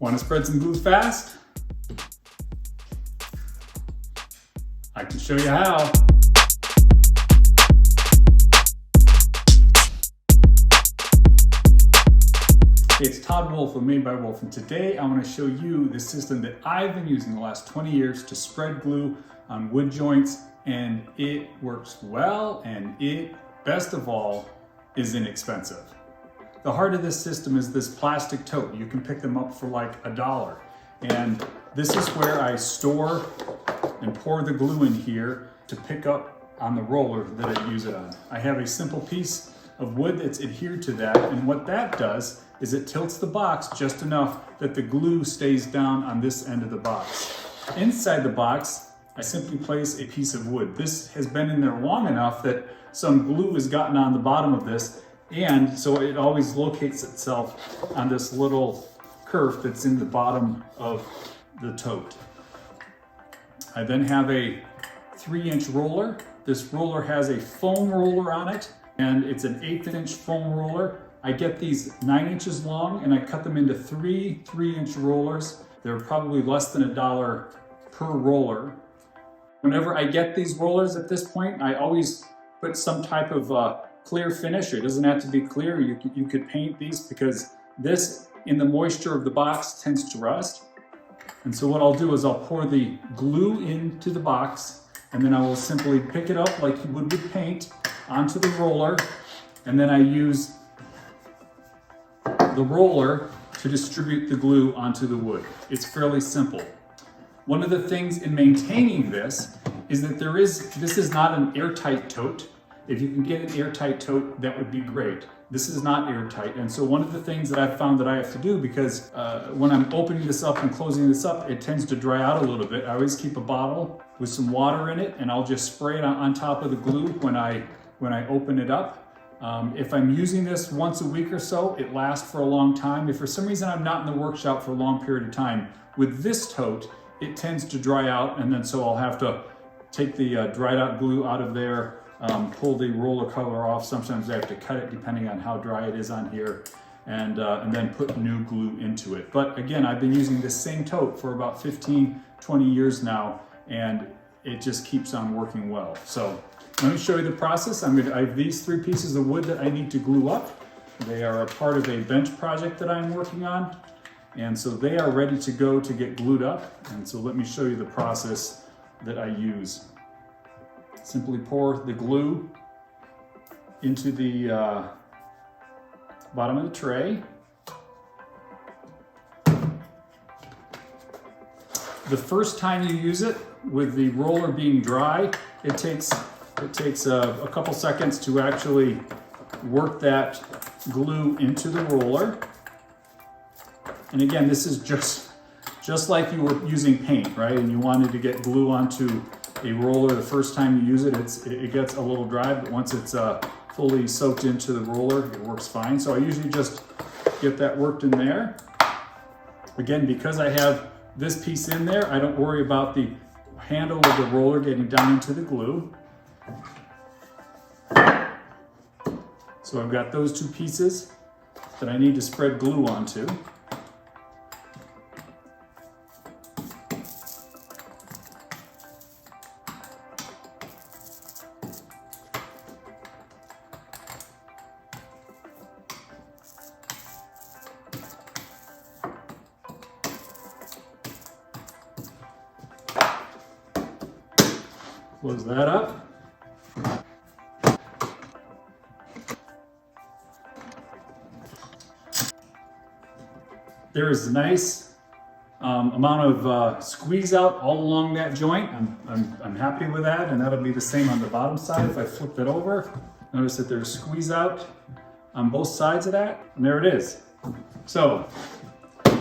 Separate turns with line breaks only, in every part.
Want to spread some glue fast? I can show you how. It's Todd Wolfe of Made by Wolfe, and today I want to show you the system that I've been using the last 20 years to spread glue on wood joints, and it works well, and it, best of all, is inexpensive. The heart of this system is this plastic tote. You can pick them up for like $1. And this is where I store and pour the glue in here to pick up on the roller that I use it on. I have a simple piece of wood that's adhered to that, and what that does is it tilts the box just enough that the glue stays down on this end of the box. Inside the box, I simply place a piece of wood. This has been in there long enough that some glue has gotten on the bottom of this, and so it always locates itself on this little kerf that's in the bottom of the tote. I then have a 3-inch roller. This roller has a foam roller on it, and it's an 1/8-inch foam roller. I get these 9 inches long and I cut them into 3-inch rollers. They're probably less than $1 per roller. Whenever I get these rollers at this point, I always put some type of clear finish. It doesn't have to be clear. You could paint these because this, in the moisture of the box, tends to rust. And so what I'll do is I'll pour the glue into the box, and then I will simply pick it up like you would with paint onto the roller, and then I use the roller to distribute the glue onto the wood. It's fairly simple. One of the things in maintaining this is that this is not an airtight tote. If you can get an airtight tote, that would be great. This is not airtight, and so one of the things that I've found that I have to do, because when I'm opening this up and closing this up, it tends to dry out a little bit. I always keep a bottle with some water in it, and I'll just spray it on top of the glue when I open it up. If I'm using this once a week or so, it lasts for a long time. If for some reason I'm not in the workshop for a long period of time, with this tote, it tends to dry out, and then so I'll have to take the dried out glue out of there, pull the roller cover off. Sometimes I have to cut it depending on how dry it is on here, and then put new glue into it. But again, I've been using this same tote for about 15, 20 years now, and it just keeps on working well. So let me show you the process. I have these 3 pieces of wood that I need to glue up. They are a part of a bench project that I'm working on, and so they are ready to go to get glued up. And so let me show you the process that I use. Simply pour the glue into the bottom of the tray. The first time you use it, with the roller being dry, it takes a couple seconds to actually work that glue into the roller. And again, this is just like you were using paint, right? And you wanted to get glue onto a roller the first time you use it. It gets a little dry, but once it's fully soaked into the roller, it works fine. So I usually just get that worked in there. Again, because I have this piece in there, I don't worry about the handle of the roller getting down into the glue. So I've got those 2 pieces that I need to spread glue onto. Close that up. There is a nice amount of squeeze out all along that joint. I'm happy with that, and that'll be the same on the bottom side. If I flip it over, notice that there's squeeze out on both sides of that, and there it is. So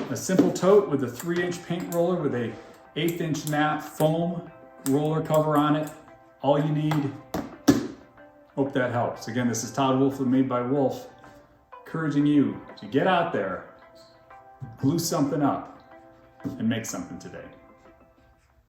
a simple tote with a 3-inch paint roller with a 1/8-inch nap foam roller cover on it. All you need. Hope that helps. Again, this is Todd Wolfe of Made by Wolfe, encouraging you to get out there, glue something up, and make something today.